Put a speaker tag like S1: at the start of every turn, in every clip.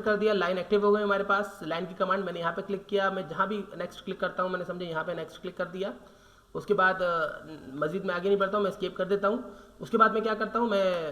S1: कर दिया, line active हो गई हमारे पास। लाइन की कमांड मैंने यहाँ पे क्लिक किया, मैं जहाँ भी नेक्स्ट क्लिक करता हूँ मैंने समझे यहाँ पे नेक्स्ट क्लिक कर दिया। उसके बाद मजीद मैं आगे नहीं बढ़ता हूँ, मैं स्केप कर देता हूँ। उसके बाद मैं क्या करता हूँ, मैं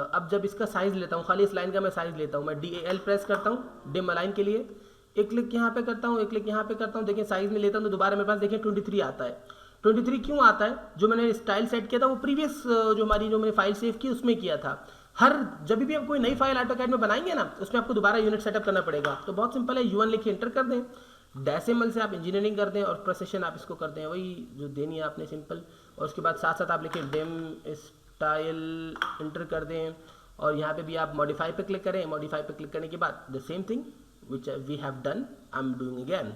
S1: अब जब इसका साइज़ लेता हूँ, खाली इस लाइन का मैं साइज़ लेता हूँ, मैं DAL प्रेस करता हूँ डिम अलाइन के लिए, एक क्लिक यहाँ पे करता हूँ, एक क्लिक यहाँ पे करता हूँ, देखिए साइज़ में लेता हूँ तो दोबारा मेरे पास देखिए 23 आता है। 23 क्यों आता है, जो मैंने स्टाइल सेट किया था वो प्रीवियस जो मैंने फाइल सेव की उसमें किया था। हर जब भी आप कोई नई फाइल ऑटोकैड में बनाएंगे ना, उसमें आपको दोबारा यूनिट सेटअप करना पड़ेगा। तो बहुत सिंपल है, U1 लिखिए, एंटर कर दें, डेसिमल से आप इंजीनियरिंग कर दें और प्रोसेशन आप इसको कर दें, वही जो देनी है आपने सिंपल। और उसके बाद साथ साथ आप लिखिए डिम स्टाइल, एंटर कर दें, और यहाँ पे भी आप मॉडिफाई पे क्लिक करें। मॉडिफाई पे क्लिक करने के बाद the same thing which we have done I am doing again,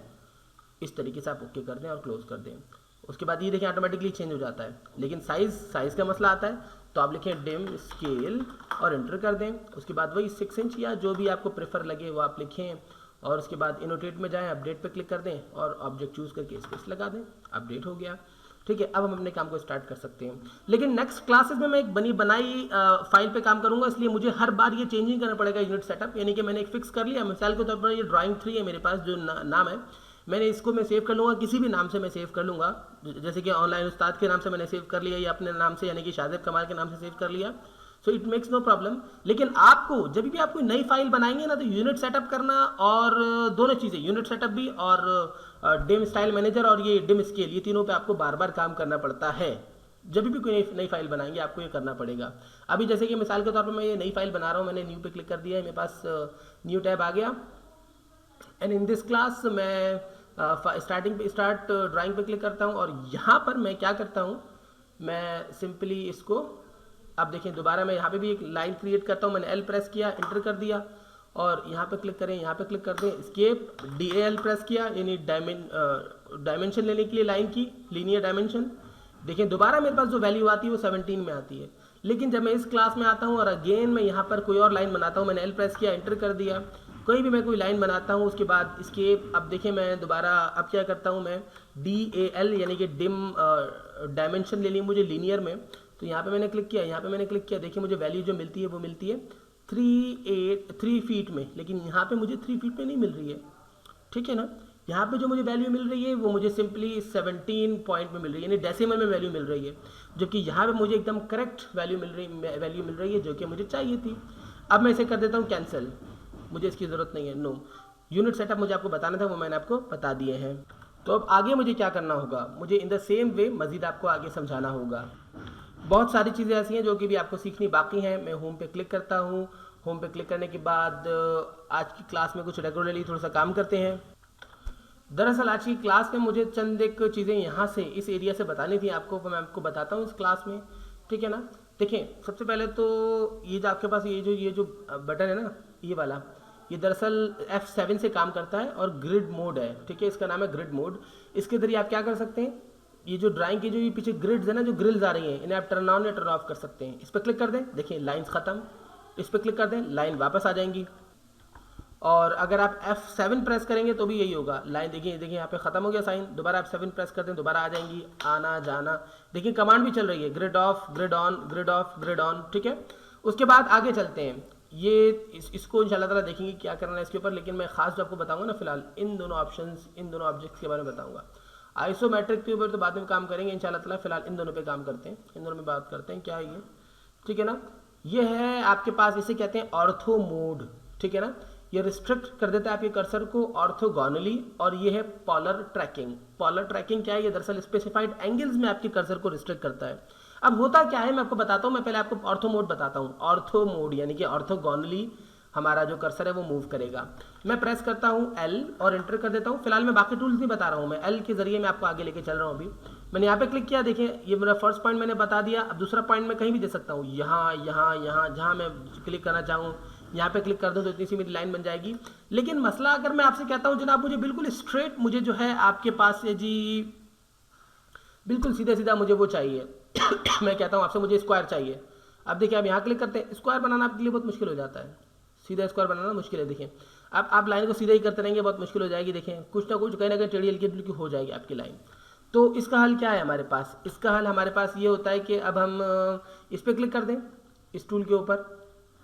S1: इस तरीके से आप ओके कर दें और क्लोज कर दें। उसके बाद ये देखें ऑटोमेटिकली चेंज हो जाता है, लेकिन साइज़ का मसला आता है तो आप लिखें डिम स्केल और एंटर कर दें। उसके बाद वही 6 इंच या जो भी आपको प्रेफर लगे वो आप लिखें, और उसके बाद इनोटेट में जाएं, अपडेट पे क्लिक कर दें और ऑब्जेक्ट चूज़ करके स्पेस लगा दें, अपडेट हो गया। ठीक है, अब हम अपने काम को स्टार्ट कर सकते हैं। लेकिन नेक्स्ट क्लासेस में मैं एक बनाई फाइल पे काम करूंगा, इसलिए मुझे हर बार ये चेंजिंग करना पड़ेगा यूनिट सेटअप। यानी कि मैंने एक फिक्स कर लिया, मिसाल के तौर पर ये ड्राइंग 3 है मेरे पास जो नाम है, मैंने इसको मैं सेव कर लूँगा, किसी भी नाम से मैं सेव कर लूँगा, जैसे कि ऑनलाइन उस्ताद के नाम से मैंने सेव कर लिया या अपने नाम से यानी कि शादिब कमाल के नाम से सेव कर लिया। So it makes no problem. लेकिन आपको जब भी आप कोई नई फाइल बनाएंगे ना, तो यूनिट सेटअप करना और दोनों चीज़ें, यूनिट सेटअप भी और डिम स्टाइल मैनेजर और ये डिम स्केल, ये तीनों पे आपको बार बार काम करना पड़ता है। जब भी कोई नई फाइल बनाएंगे आपको ये करना पड़ेगा। अभी जैसे कि मिसाल के तौर पर मैं ये नई फाइल बना रहा हूँ, मैंने न्यू पे क्लिक कर दिया है, मेरे पास न्यू टैब आ गया। एंड इन दिस क्लास मैं स्टार्ट ड्राइंग पे क्लिक करता हूँ, और यहाँ पर मैं क्या करता हूँ, मैं सिंपली इसको, अब देखिए दोबारा मैं यहाँ पे भी एक लाइन क्रिएट करता हूँ, मैंने L प्रेस किया, एंटर कर दिया, और यहाँ पे क्लिक करें, यहाँ पे क्लिक कर दें, स्केप, DAL प्रेस किया, यानी डायमेंशन लेने के लिए लाइन की लीनियर डायमेंशन। देखिए दोबारा मेरे पास जो वैल्यू आती है वो 17 में आती है। लेकिन जब मैं इस क्लास में आता हूँ और अगेन मैं यहाँ पर कोई और लाइन बनाता हूँ, मैंने L प्रेस किया, एंटर कर दिया, कोई भी मैं कोई लाइन बनाता हूँ, उसके बाद इसके, अब देखिए मैं दोबारा अब क्या करता हूँ, मैं DAL यानी कि डिम डायमेंशन ले ली मुझे लीनियर में, तो यहाँ पे मैंने क्लिक किया, यहाँ पे मैंने क्लिक किया, देखिए मुझे वैल्यू जो मिलती है वो मिलती है 3 फीट में, लेकिन यहाँ पे मुझे 3 फीट में नहीं मिल रही है। ठीक है ना, यहाँ पे जो मुझे वैल्यू मिल रही है वो मुझे सिंपली 17 पॉइंट में मिल रही है, यानी डेसिमल में वैल्यू मिल रही है, जबकि यहाँ पे मुझे एकदम करेक्ट वैल्यू मिल रही है जो कि मुझे चाहिए थी। अब मैं इसे कर देता हूँ कैंसिल, मुझे इसकी ज़रूरत नहीं है, नो। यूनिट सेटअप मुझे आपको बताना था, वो मैंने आपको बता दिए हैं। तो अब आगे मुझे क्या करना होगा, मुझे इन द सेम वे मज़ीद आपको आगे समझाना होगा। बहुत सारी चीज़ें ऐसी हैं जो कि भी आपको सीखनी बाकी हैं। मैं होम पे क्लिक करता हूँ, होम पे क्लिक करने के बाद आज की क्लास में कुछ रेगुलरली थोड़ा सा काम करते हैं। दरअसल आज की क्लास में मुझे चंद एक चीज़ें यहाँ से इस एरिया से बतानी थी आपको, मैं आपको बताता हूँ इस क्लास में। ठीक है ना, देखिए सबसे पहले तो ये जो आपके पास ये जो बटन है ना, ये वाला, ये दरअसल F7 से काम करता है और ग्रिड मोड है। ठीक है, इसका नाम है ग्रिड मोड। इसके जरिए आप क्या कर सकते हैं, ये जो ड्राइंग की जो ये पीछे ग्रिड्स है ना, जो ग्रिल्स आ रही हैं, इन्हें आप टर्न ऑन या टर्न ऑफ कर सकते हैं। इस पर क्लिक कर दें, देखिए लाइंस ख़त्म, इस पर क्लिक कर दें, लाइन वापस आ जाएंगी। और अगर आप F7 प्रेस करेंगे तो भी यही होगा, लाइन देखिए देखिए यहाँ पे ख़त्म हो गया साइन, दोबारा F7 प्रेस कर दें, दोबारा आ जाएंगी, आना जाना। देखिए कमांड भी चल रही है, grid of, grid on, grid of, grid on. ठीक है, उसके बाद आगे चलते हैं, ये इसको इंशाल्लाह ताला देखेंगे क्या करना है इसके ऊपर। लेकिन मैं खास जो आपको बताऊंगा ना, फिलहाल इन दोनों ऑप्शंस, इन दोनों ऑब्जेक्ट्स के बारे में बताऊंगा। आइसोमेट्रिक के ऊपर तो बाद में काम करेंगे इंशाल्लाह ताला, फिलहाल इन दोनों पे काम करते हैं, इन दोनों में बात करते हैं क्या है ये। ठीक है ना, ये है आपके पास, इसे कहते हैं ऑर्थो मोड। ठीक है ना, ये रिस्ट्रिक्ट कर देता है आपके कर्सर को ऑर्थोगोनली, और ये है पॉलर ट्रैकिंग। पॉलर ट्रैकिंग क्या है, ये दरअसल स्पेसिफाइड एंगल्स में आपके कर्सर को रिस्ट्रिक्ट करता है। अब होता क्या है मैं आपको बताता हूँ, मैं पहले आपको ऑर्थो मोड बताता हूँ। ऑर्थो मोड यानी कि ऑर्थोगोनली हमारा जो कर्सर है वो मूव करेगा। मैं प्रेस करता हूँ L और एंटर कर देता हूँ। फिलहाल मैं बाकी टूल्स नहीं बता रहा हूँ, मैं L के जरिए मैं आपको आगे लेके चल रहा हूँ। अभी मैंने यहाँ पे क्लिक किया, देखिए ये मेरा फर्स्ट पॉइंट मैंने बता दिया। अब दूसरा पॉइंट मैं कहीं भी दे सकता हूँ, यहाँ यहाँ यहाँ, जहाँ मैं क्लिक करना चाहूँ यहाँ पे क्लिक कर दूँ तो इतनी सी मेरी लाइन बन जाएगी। लेकिन मसला अगर मैं आपसे कहता हूँ जनाब मुझे बिल्कुल स्ट्रेट, मुझे जो है आपके पास से जी बिल्कुल सीधा सीधा मुझे वो चाहिए मैं कहता हूँ आपसे मुझे स्क्वायर चाहिए। अब देखिए आप यहाँ क्लिक करते हैं, स्क्वायर बनाना आपके लिए बहुत मुश्किल हो जाता है, सीधा स्क्वायर बनाना मुश्किल है। देखिए अब आप लाइन को सीधा ही करते रहेंगे, बहुत मुश्किल हो जाएगी। देखें कुछ ना कुछ कहीं ना कहीं टेढ़ी हल्की बिल्कुल हो जाएगी आपकी लाइन। तो इसका हल क्या है हमारे पास, इसका हल हमारे पास ये होता है कि अब हम इस पर क्लिक कर दें, इस टूल के ऊपर,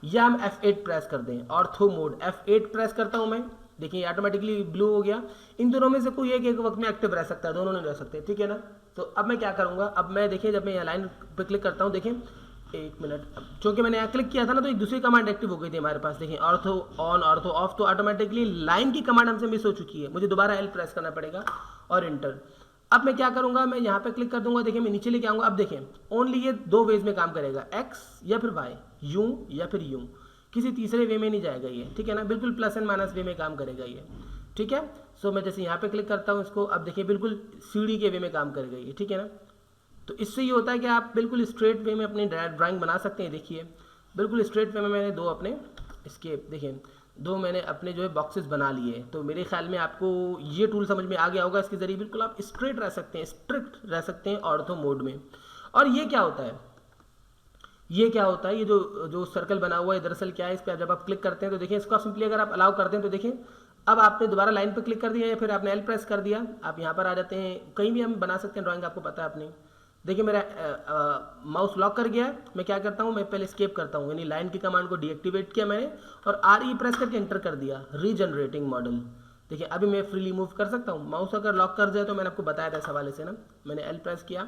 S1: या हम F8 प्रेस कर दें, ऑर्थो मोड F8 प्रेस करता हूं मैं, देखिए ऑटोमेटिकली ब्लू हो गया। इन दोनों में से कोई एक वक्त में एक्टिव रह सकता है, दोनों नहीं रह सकते, ठीक है ना। तो अब मैं क्या करूंगा, अब मैं देखिए जब मैं यहाँ लाइन पे क्लिक करता हूँ, देखें एक मिनट, क्योंकि मैंने यहाँ क्लिक किया था ना तो एक दूसरी कमांड एक्टिव हो गई थी हमारे पास, देखिए ऑर्थो ऑन ऑर्थो ऑफ, तो ऑटोमेटिकली लाइन की कमांड हमसे मिस हो चुकी है, मुझे दोबारा L प्रेस करना पड़ेगा और इंटर। अब मैं क्या करूंगा, मैं यहाँ पे क्लिक कर दूंगा, देखिए मैं नीचे लेके आऊंगा। अब देखें ओनली ये दो वेज में काम करेगा, एक्स या फिर वाई, यूं या फिर यूं, किसी तीसरे वे में नहीं जाएगा ये, ठीक है ना, बिल्कुल प्लस एंड माइनस वे में काम करेगा ये, ठीक है। सो मैं जैसे यहाँ पे क्लिक करता हूँ इसको, अब देखिए बिल्कुल सीढ़ी के वे में काम करेगा ये, ठीक है ना। तो इससे ये होता है कि आप बिल्कुल स्ट्रेट वे में अपनी ड्राइंग बना सकते हैं। देखिए बिल्कुल स्ट्रेट वे में मैंने दो अपने इसके, देखिए दो मैंने अपने जो है बॉक्सेस बना लिए। तो मेरे ख्याल में आपको ये टूल समझ में आ गया होगा, इसके ज़रिए बिल्कुल आप स्ट्रेट रह सकते हैं, स्ट्रिक्ट रह सकते हैं ऑर्थो मोड में। और ये क्या होता है, ये क्या होता है, ये जो जो सर्कल बना हुआ है दरअसल क्या है, इस पर जब आप क्लिक करते हैं तो देखिए इसको आप सिंपली अगर आप अलाउ करते हैं तो देखिए अब आपने दोबारा लाइन पर क्लिक कर दिया या फिर आपने L प्रेस कर दिया, आप यहाँ पर आ जाते हैं। कहीं भी हम बना सकते हैं ड्राइंग, आपको पता है अपनी। देखिए मेरा माउस लॉक कर गया है, मैं क्या करता हूँ, मैं पहले एस्केप करता हूँ, यानी लाइन की कमांड को डीएक्टिवेट किया मैंने और RE प्रेस करके एंटर कर दिया, रीजनरेटिंग मॉडल। देखिए अभी मैं फ्रीली मूव कर सकता हूँ, माउस अगर लॉक कर जाए तो मैंने आपको बताया था इस हवाले से ना। मैंने L प्रेस किया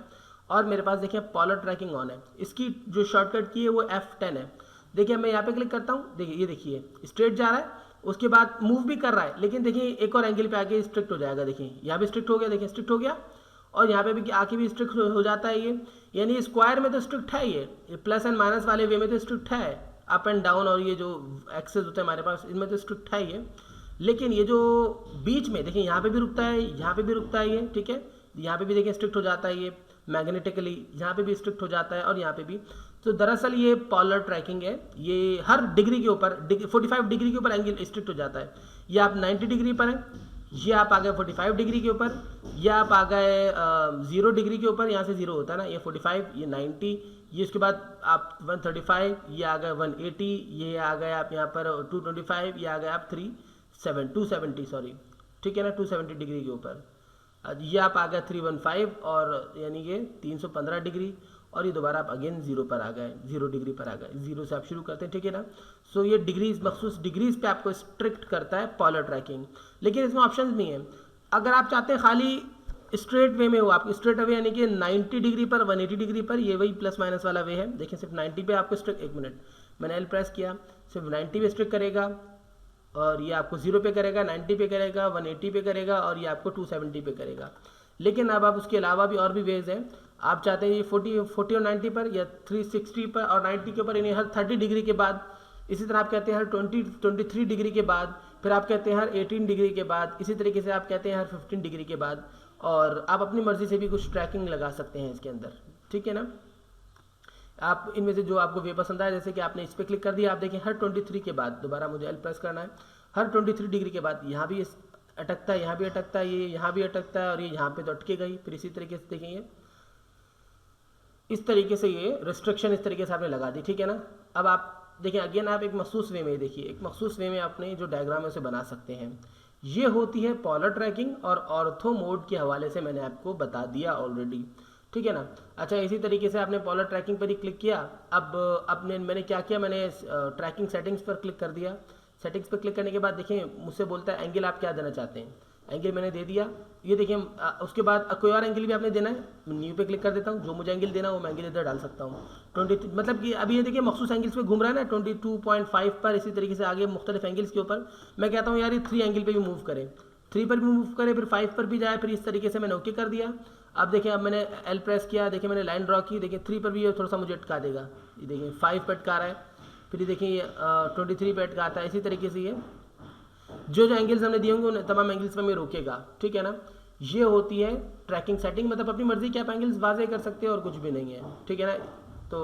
S1: और मेरे पास देखिए पॉलर ट्रैकिंग ऑन है, इसकी जो शॉर्टकट की है वो F10 है। देखिए मैं यहाँ पे क्लिक करता हूँ, देखिए ये देखिए स्ट्रेट जा रहा है, उसके बाद मूव भी कर रहा है, लेकिन देखिए एक और एंगल पे आके स्ट्रिक्ट हो जाएगा। देखिए यहाँ भी स्ट्रिक्ट हो गया, देखिए स्ट्रिक्ट हो गया और यहाँ पे भी आके भी स्ट्रिक्ट हो जाता है ये, यानी स्क्वायर में तो स्ट्रिक्ट है ये प्लस एंड माइनस वाले वे में तो स्ट्रिक्ट है, अप एंड डाउन और ये जो एक्सेस होता है हमारे पास इनमें तो स्ट्रिक्ट है ये। लेकिन ये जो बीच में देखिए यहाँ पे भी रुकता है, यहाँ पे भी रुकता है ये, ठीक है। यहाँ पे भी देखिए स्ट्रिक्ट हो जाता है ये मैग्नेटिकली, यहाँ पे भी स्ट्रिक्ट हो जाता है और यहाँ पे भी। तो दरअसल ये पॉलर ट्रैकिंग है, ये हर डिग्री के ऊपर 45 डिग्री के ऊपर एंगल स्ट्रिक्ट हो जाता है। ये आप 90 डिग्री पर हैं, ये आप आ गए 45 डिग्री के ऊपर, ये आप आ गए 0 डिग्री के ऊपर, यहाँ से 0 होता है ना, ये 45, ये 90, ये उसके बाद आप 135, ये आ गए 180, ये आ गए आप यहाँ पर 225, ये आ गए आप 270 सॉरी, ठीक है ना, 270 डिग्री के ऊपर। ये आप आ गए 315 और यानी कि 315 डिग्री, और ये दोबारा आप अगेन 0 पर आ गए, 0 डिग्री पर आ गए, 0 से आप शुरू करते हैं, ठीक है ना। सो ये डिग्रीज मखसूस डिग्रीज पे आपको स्ट्रिक्ट करता है पॉलर ट्रैकिंग। लेकिन इसमें ऑप्शंस नहीं है, अगर आप चाहते हैं खाली स्ट्रेट वे में हो, आप स्ट्रेट वे यानी कि 90 डिग्री पर 180 डिग्री पर, ये वही प्लस माइनस वाला वे है। देखिए सिर्फ 90 पे आपको स्ट्रिक्ट, एक मिनट मैंने L प्रेस किया, सिर्फ 90 पे स्ट्रिक्ट करेगा और ये आपको 0 पे करेगा, 90 पे करेगा, 180 पे करेगा और ये आपको 270 पे करेगा। लेकिन अब आप उसके अलावा भी और भी वेज हैं, आप चाहते हैं ये 40 और 90 पर या 360 पर और 90 के ऊपर, यानी हर 30 डिग्री के बाद, इसी तरह आप कहते हैं हर 23 डिग्री के बाद, फिर आप कहते हैं हर 18 डिग्री के बाद, इसी तरीके से आप कहते हैं हर 15 डिग्री के बाद। और आप अपनी मर्जी से भी कुछ ट्रैकिंग लगा सकते हैं इसके अंदर, ठीक है ना। आप इनमें से जो आपको वे पसंद आए, जैसे कि आपने इस पर क्लिक कर दिया, आप देखिए हर 23 के बाद दोबारा मुझे L प्रेस करना है, हर 23 डिग्री के बाद यहाँ भी अटकता है, यहाँ भी अटकता है, ये यहाँ भी अटकता है और ये यहाँ पे तो अटकेगा ही। फिर इसी तरीके से देखेंगे, इस तरीके से ये रिस्ट्रिक्शन इस तरीके से आपने लगा दी, ठीक है ना। अब आप देखिए अगेन आप एक मखसूस वे में, देखिए एक मखसूस वे में आपने जो डायग्राम है उसे बना सकते हैं। ये होती है पॉलर ट्रैकिंग और ऑर्थो मोड के हवाले से मैंने आपको बता दिया ऑलरेडी, ठीक है ना। अच्छा इसी तरीके से आपने पॉलर ट्रैकिंग पर ही क्लिक किया। अब मैंने क्या किया, मैंने ट्रैकिंग सेटिंग्स पर क्लिक कर दिया। सेटिंग्स पर क्लिक करने के बाद देखिए मुझसे बोलता है एंगल आप क्या देना चाहते हैं, एंगल मैंने दे दिया। ये देखिए उसके बाद कोई और एंगल भी आपने देना है, न्यू पे क्लिक कर देता हूँ, जो मुझे एंगल देना वो मैं एंगल इधर डाल सकता हूँ। 20 मतलब कि अभी ये देखिए मखसूस एंगल्स पे घूम रहा है ना, 22.5 पर, इसी तरीके से आगे मुख्तलिफ एंगल्स के ऊपर मैं कहता हूँ यार ये 3 एंगल पे भी मूव करें, 3 पर भी मूव करे, फिर 5 पर भी जाए, फिर इस तरीके से मैंने ओके कर दिया। अब देखिए अब मैंने L प्रेस किया, देखिए मैंने लाइन ड्रॉ की, देखिए 3 पर भी ये थोड़ा सा मुझे अटका देगा, ये देखिए 5 पर अटका रहा है, फिर ये देखिए 23 पर अटकाता है। इसी तरीके से ये जो एंगल्स हमने दिए होंगे उन तमाम एंगल्स में रोकेगा, ठीक है ना। ये होती है ट्रैकिंग सेटिंग, मतलब अपनी मर्जी के आप एंगल्स वाजे कर सकते हैं और कुछ भी नहीं है, ठीक है ना। तो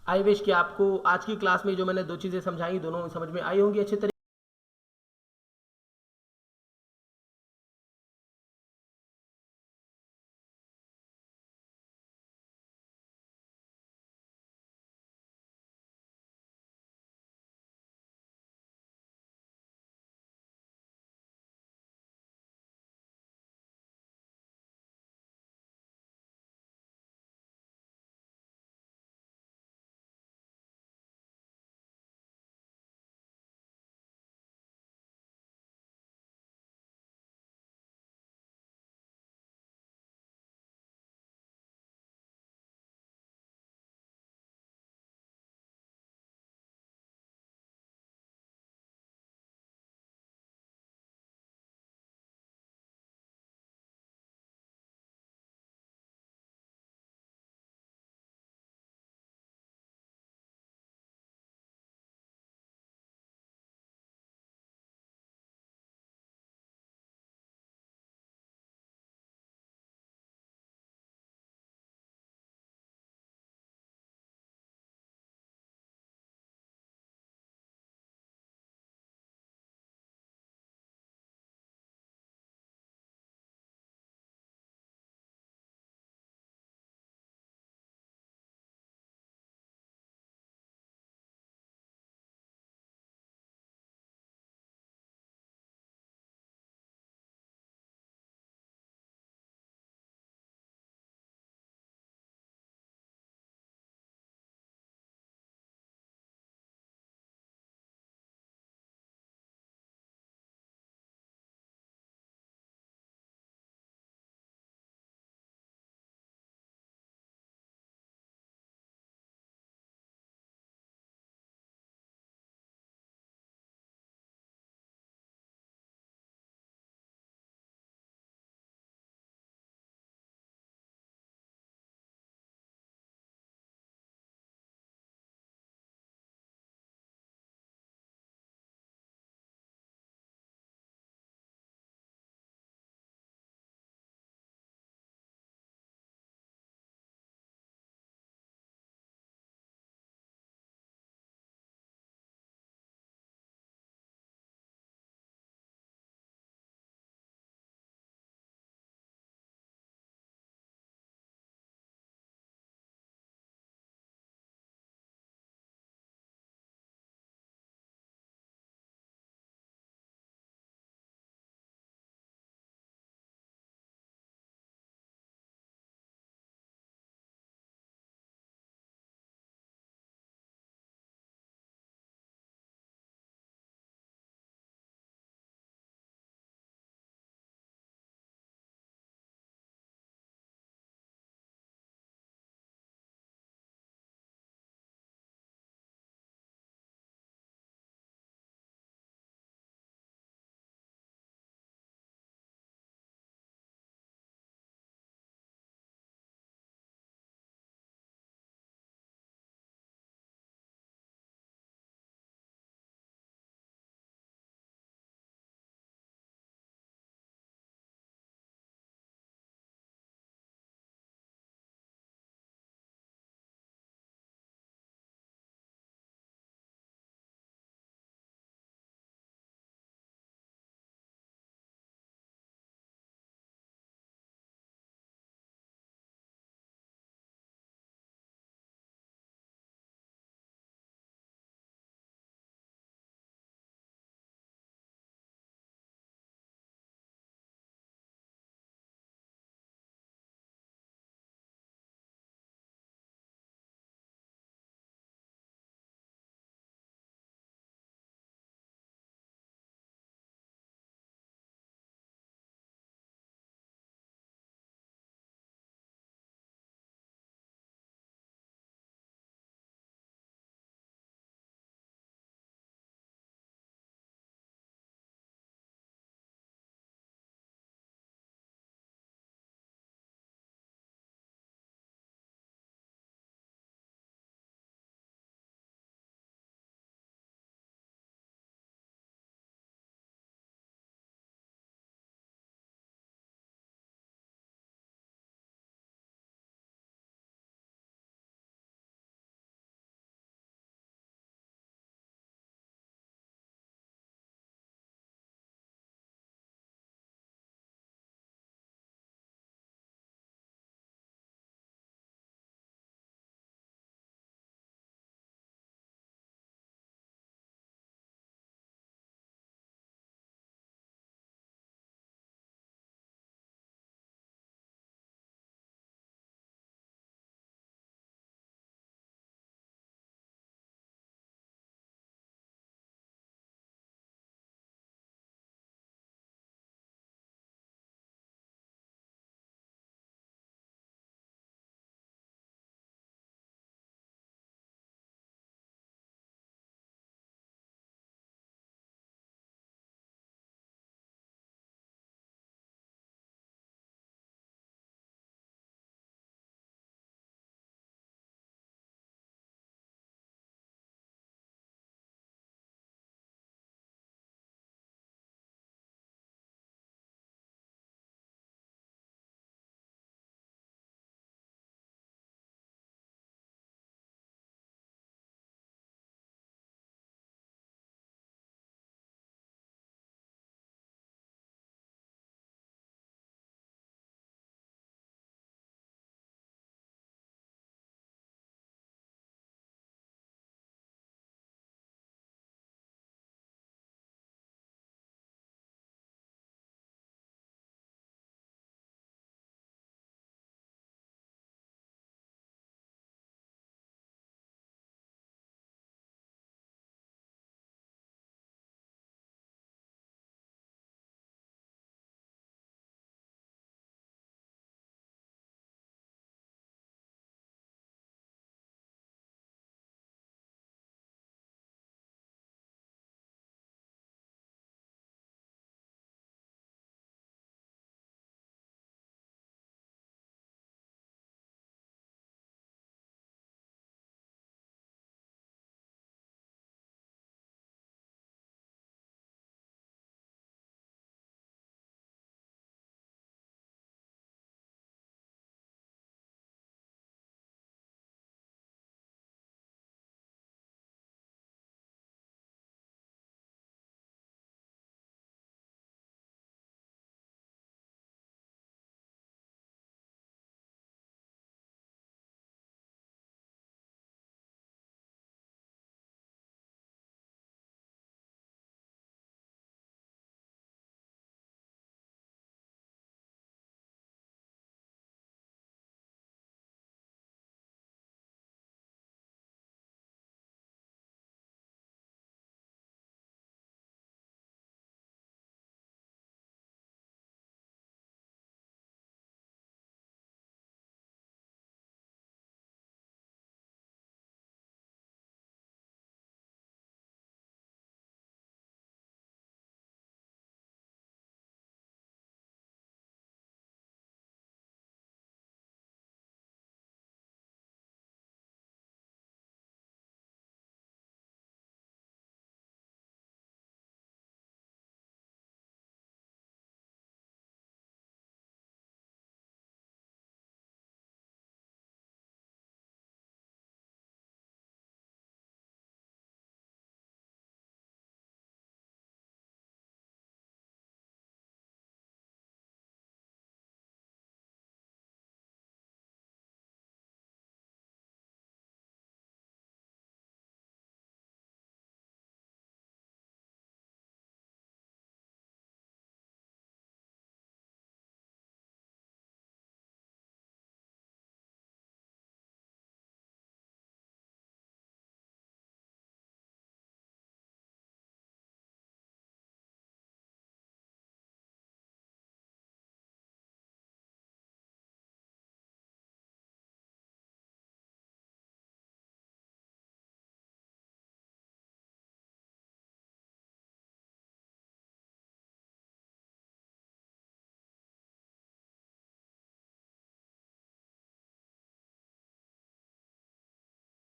S1: आई विश कि आपको आज की क्लास में जो मैंने दो चीज़ें समझाई दोनों समझ में आई होंगी अच्छे तरीके